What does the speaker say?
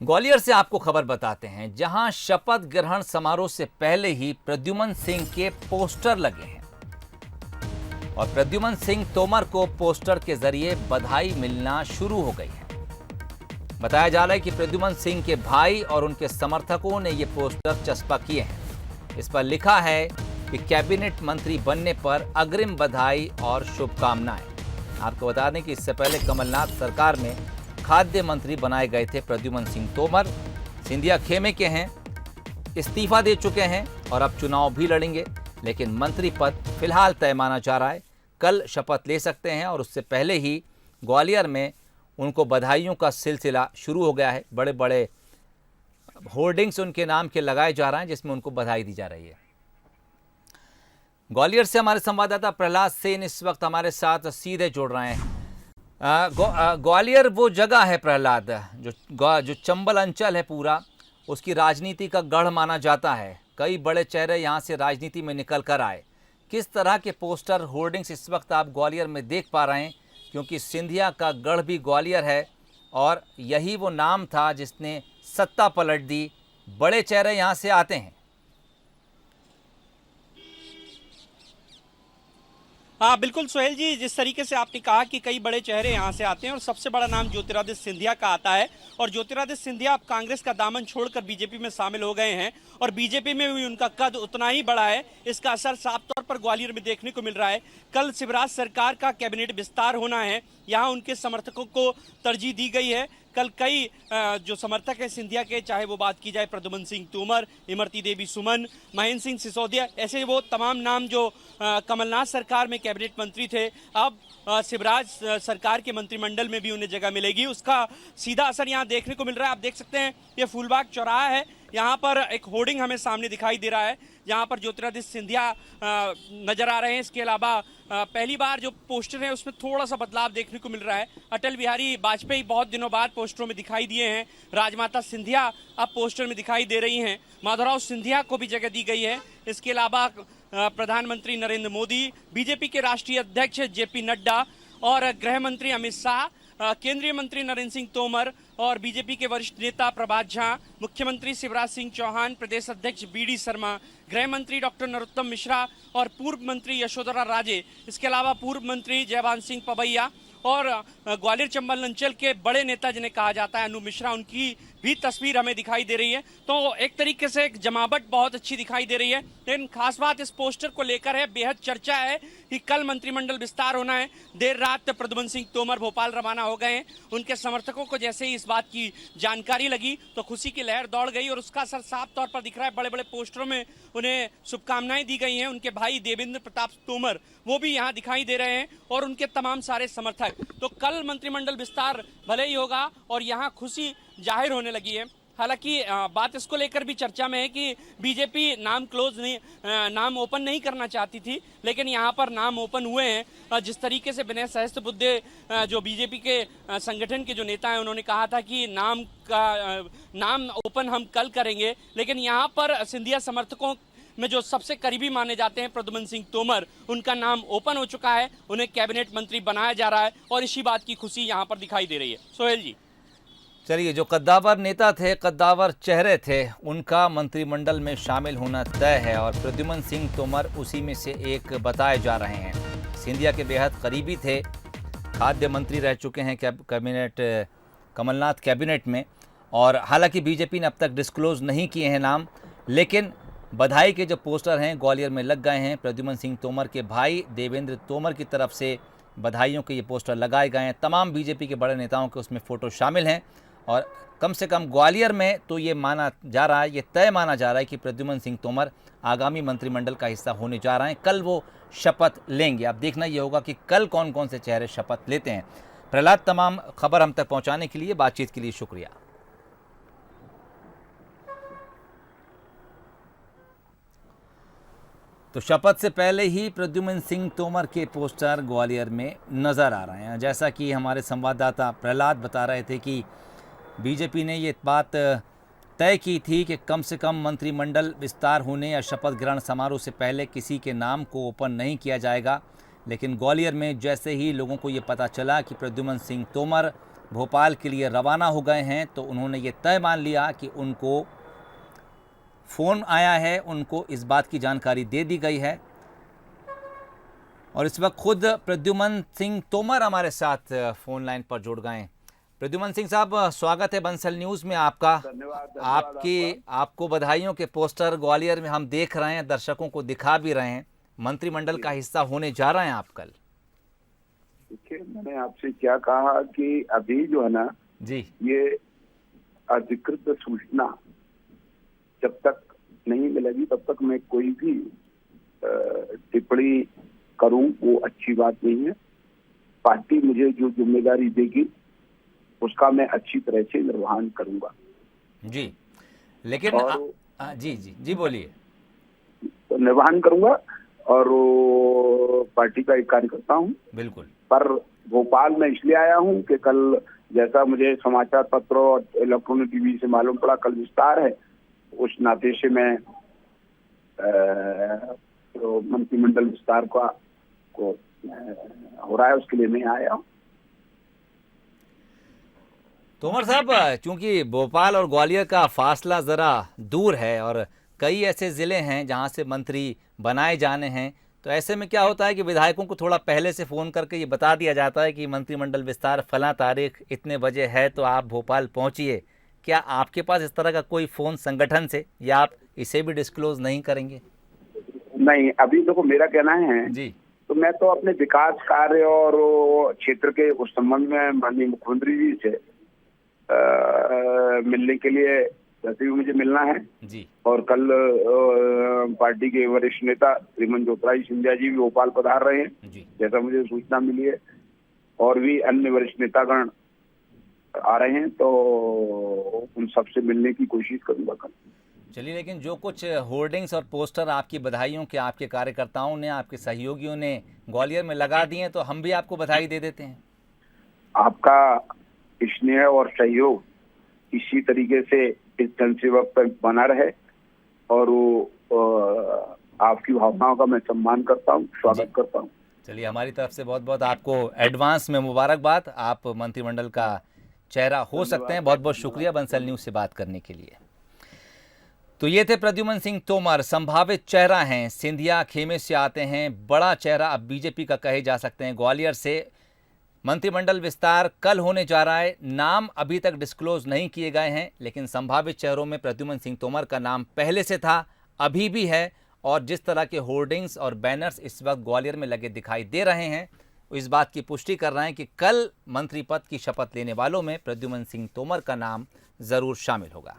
ग्वालियर से आपको खबर बताते हैं, जहां शपथ ग्रहण समारोह से पहले ही प्रद्युमन सिंह के पोस्टर लगे हैं और प्रद्युमन सिंह तोमर को पोस्टर के जरिए बधाई मिलना शुरू हो गई है। बताया जा रहा है कि प्रद्युमन सिंह के भाई और उनके समर्थकों ने ये पोस्टर चस्पा किए हैं। इस पर लिखा है कि कैबिनेट मंत्री बनने पर अग्रिम बधाई और शुभकामनाएं। आपको बता दें कि इससे पहले कमलनाथ सरकार में खाद्य मंत्री बनाए गए थे प्रद्युमन सिंह तोमर। सिंधिया खेमे के हैं, इस्तीफा दे चुके हैं और अब चुनाव भी लड़ेंगे, लेकिन मंत्री पद फिलहाल तय माना जा रहा है। कल शपथ ले सकते हैं और उससे पहले ही ग्वालियर में उनको बधाइयों का सिलसिला शुरू हो गया है। बड़े बड़े होर्डिंग्स उनके नाम के लगाए जा रहे हैं, जिसमें उनको बधाई दी जा रही है। ग्वालियर से हमारे संवाददाता प्रहलाद सेन इस वक्त हमारे साथ सीधे जुड़ रहे हैं। ग्वालियर वो जगह है प्रहलाद, जो चंबल अंचल है पूरा, उसकी राजनीति का गढ़ माना जाता है। कई बड़े चेहरे यहाँ से राजनीति में निकल कर आए। किस तरह के पोस्टर होर्डिंग्स इस वक्त आप ग्वालियर में देख पा रहे हैं, क्योंकि सिंधिया का गढ़ भी ग्वालियर है और यही वो नाम था जिसने सत्ता पलट दी। बड़े चेहरे यहाँ से आते हैं। हाँ बिल्कुल सोहेल जी, जिस तरीके से आपने कहा कि कई बड़े चेहरे यहाँ से आते हैं और सबसे बड़ा नाम ज्योतिरादित्य सिंधिया का आता है और ज्योतिरादित्य सिंधिया अब कांग्रेस का दामन छोड़कर बीजेपी में शामिल हो गए हैं और बीजेपी में भी उनका कद उतना ही बड़ा है। इसका असर साफ तौर पर ग्वालियर में देखने को मिल रहा है। कल शिवराज सरकार का कैबिनेट विस्तार होना है, यहाँ उनके समर्थकों को तरजीह दी गई है। कल कई जो समर्थक हैं सिंधिया के, चाहे वो बात की जाए प्रद्युमन सिंह तोमर, इमरती देवी सुमन, महेंद्र सिंह सिसोदिया, ऐसे वो तमाम नाम जो कमलनाथ सरकार में कैबिनेट मंत्री थे, अब शिवराज सरकार के मंत्रिमंडल में भी उन्हें जगह मिलेगी। उसका सीधा असर यहाँ देखने को मिल रहा है। आप देख सकते हैं ये फूलबाग चौराहा है, यहाँ पर एक होर्डिंग हमें सामने दिखाई दे रहा है जहाँ पर ज्योतिरादित्य सिंधिया नजर आ रहे हैं। इसके अलावा पहली बार जो पोस्टर है उसमें थोड़ा सा बदलाव देखने को मिल रहा है। अटल बिहारी वाजपेयी बहुत दिनों बाद पोस्टरों में दिखाई दिए हैं। राजमाता सिंधिया अब पोस्टर में दिखाई दे रही हैं। माधवराव सिंधिया को भी जगह दी गई है। इसके अलावा प्रधानमंत्री नरेंद्र मोदी, बीजेपी के राष्ट्रीय अध्यक्ष जेपी नड्डा और गृह मंत्री अमित शाह, केंद्रीय मंत्री नरेंद्र सिंह तोमर और बीजेपी के वरिष्ठ नेता प्रभात झा, मुख्यमंत्री शिवराज सिंह चौहान, प्रदेश अध्यक्ष बीडी शर्मा, गृह मंत्री डॉक्टर नरोत्तम मिश्रा और पूर्व मंत्री यशोधरा राजे, इसके अलावा पूर्व मंत्री जयभान सिंह पवैया और ग्वालियर चंबल अंचल के बड़े नेता जिन्हें कहा जाता है अनु मिश्रा, उनकी भी तस्वीर हमें दिखाई दे रही है। तो एक तरीके से एक जमावट बहुत अच्छी दिखाई दे रही है। लेकिन खास बात इस पोस्टर को लेकर है, बेहद चर्चा है कि कल मंत्रिमंडल विस्तार होना है। देर रात प्रद्युमन सिंह तोमर भोपाल रवाना हो गए हैं। उनके समर्थकों को जैसे ही इस बात की जानकारी लगी तो खुशी की लहर दौड़ गई और उसका असर साफ तौर पर दिख रहा है। बड़े बड़े पोस्टरों में उन्हें शुभकामनाएं दी गई हैं। उनके भाई देवेंद्र प्रताप तोमर वो भी यहाँ दिखाई दे रहे हैं और उनके तमाम सारे समर्थक। तो कल मंत्रिमंडल विस्तार भले ही होगा और यहाँ खुशी जाहिर होने लगी है। हालांकि बात इसको लेकर भी चर्चा में है कि बीजेपी नाम ओपन नहीं करना चाहती थी, लेकिन यहाँ पर नाम ओपन हुए हैं। जिस तरीके से विनय सहस्त्रबुद्धे जो बीजेपी के संगठन के जो नेता हैं, उन्होंने कहा था कि नाम ओपन हम कल करेंगे, लेकिन यहाँ पर सिंधिया समर्थकों में जो सबसे करीबी माने जाते हैं प्रद्युमन सिंह तोमर, उनका नाम ओपन हो चुका है। उन्हें कैबिनेट मंत्री बनाया जा रहा है और इसी बात की खुशी यहाँ पर दिखाई दे रही है। सोहेल जी, चलिए, जो कद्दावर नेता थे, कद्दावर चेहरे थे, उनका मंत्रिमंडल में शामिल होना तय है और प्रद्युमन सिंह तोमर उसी में से एक बताए जा रहे हैं। सिंधिया के बेहद करीबी थे, खाद्य मंत्री रह चुके हैं कमलनाथ कैबिनेट में, और हालांकि बीजेपी ने अब तक डिस्क्लोज नहीं किए हैं नाम, लेकिन बधाई के जो पोस्टर हैं ग्वालियर में लग गए हैं। प्रद्युमन सिंह तोमर के भाई देवेंद्र तोमर की तरफ से बधाइयों के ये पोस्टर लगाए गए हैं। तमाम बीजेपी के बड़े नेताओं के उसमें फ़ोटो शामिल हैं और कम से कम ग्वालियर में तो ये माना जा रहा है, ये तय माना जा रहा है कि प्रद्युमन सिंह तोमर आगामी मंत्रिमंडल का हिस्सा होने जा रहे हैं। कल वो शपथ लेंगे। अब देखना ये होगा कि कल कौन कौन से चेहरे शपथ लेते हैं। प्रहलाद, तमाम खबर हम तक पहुँचाने के लिए, बातचीत के लिए शुक्रिया। तो शपथ से पहले ही प्रद्युमन सिंह तोमर के पोस्टर ग्वालियर में नज़र आ रहे हैं। जैसा कि हमारे संवाददाता प्रहलाद बता रहे थे कि बीजेपी ने ये बात तय की थी कि कम से कम मंत्रिमंडल विस्तार होने या शपथ ग्रहण समारोह से पहले किसी के नाम को ओपन नहीं किया जाएगा, लेकिन ग्वालियर में जैसे ही लोगों को ये पता चला कि प्रद्युमन सिंह तोमर भोपाल के लिए रवाना हो गए हैं, तो उन्होंने ये तय मान लिया कि उनको फ़ोन आया है, उनको इस बात की जानकारी दे दी गई है। और इस वक्त खुद प्रद्युमन सिंह तोमर हमारे साथ फ़ोन लाइन पर जुड़ गए हैं। प्रद्युमन सिंह साहब, स्वागत है बंसल न्यूज़ में आपका। धन्यवाद आपको बधाइयों के पोस्टर ग्वालियर में हम देख रहे हैं, दर्शकों को दिखा भी रहे हैं। मंत्रिमंडल का हिस्सा होने जा रहे हैं आप कल। देखिए, मैंने आपसे क्या कहा कि अभी जो है ना जी, ये अधिकृत सूचना जब तक नहीं मिलेगी तब तक मैं कोई भी टिप्पणी करूं वो अच्छी बात नहीं है। पार्टी मुझे जो जिम्मेदारी देगी उसका मैं अच्छी तरह से निर्वहन करूंगा जी। लेकिन जी जी जी, बोलिए। तो निर्वहन करूंगा और पार्टी का एक कार्यकर्ता हूं। बिल्कुल। पर भोपाल में इसलिए आया हूं कि कल जैसा मुझे समाचार पत्रों और इलेक्ट्रॉनिक टीवी से मालूम पड़ा कल विस्तार है, उस नाते से मैं तो मंत्रिमंडल विस्तार का को हो रहा है, उसके लिए मैं आया हूँ। तोमर साहब, चूंकि भोपाल और ग्वालियर का फासला ज़रा दूर है और कई ऐसे ज़िले हैं जहां से मंत्री बनाए जाने हैं, तो ऐसे में क्या होता है कि विधायकों को थोड़ा पहले से फ़ोन करके ये बता दिया जाता है कि मंत्रिमंडल विस्तार फलां तारीख इतने बजे है, तो आप भोपाल पहुंचिए। क्या आपके पास इस तरह का कोई फ़ोन संगठन से, या आप इसे भी डिस्क्लोज नहीं करेंगे? नहीं, अभी देखो मेरा कहना है जी, तो मैं तो अपने विकास कार्य और क्षेत्र के उस संबंध में माननीय मुख्यमंत्री जी से मिलने के लिए जैसे भी मुझे मिलना है जी, और कल पार्टी के वरिष्ठ नेता श्रीमान ज्योतिरादित्य सिंधिया जी भी भोपाल पधार रहे हैं, जी। जैसा मुझे सूचना मिली है, और भी अन्य वरिष्ठ नेतागण आ रहे हैं, तो उन सबसे मिलने की कोशिश करूंगा कल। चलिए, लेकिन जो कुछ होर्डिंग्स और पोस्टर आपकी बधाइयों के आपके कार्यकर्ताओं ने, आपके सहयोगियों ने ग्वालियर में लगा दिए हैं, तो हम भी आपको बधाई दे देते हैं। आपका स्नेह और सहयोग इसी तरीके से इस जनसेवक पर बना रहे, और वो आपकी भावनाओं का मैं सम्मान करता हूँ, स्वागत करता हूँ। चलिए, हमारी तरफ से बहुत बहुत आपको एडवांस में मुबारकबाद। आप मंत्रिमंडल का चेहरा हो सकते हैं। बहुत बहुत शुक्रिया बंसल न्यूज़ से बात करने के लिए। तो ये थे प्रद्युमन सिंह तोमर, संभावित चेहरा हैं, सिंधिया खेमे से आते हैं, बड़ा चेहरा अब बीजेपी का कहे जा सकते हैं ग्वालियर से। मंत्रिमंडल विस्तार कल होने जा रहा है। नाम अभी तक डिस्क्लोज नहीं किए गए हैं, लेकिन संभावित चेहरों में प्रद्युमन सिंह तोमर का नाम पहले से था, अभी भी है। और जिस तरह के होर्डिंग्स और बैनर्स इस वक्त ग्वालियर में लगे दिखाई दे रहे हैं, इस बात की पुष्टि कर रहे हैं कि कल मंत्री पद की शपथ लेने वालों में प्रद्युमन सिंह तोमर का नाम ज़रूर शामिल होगा।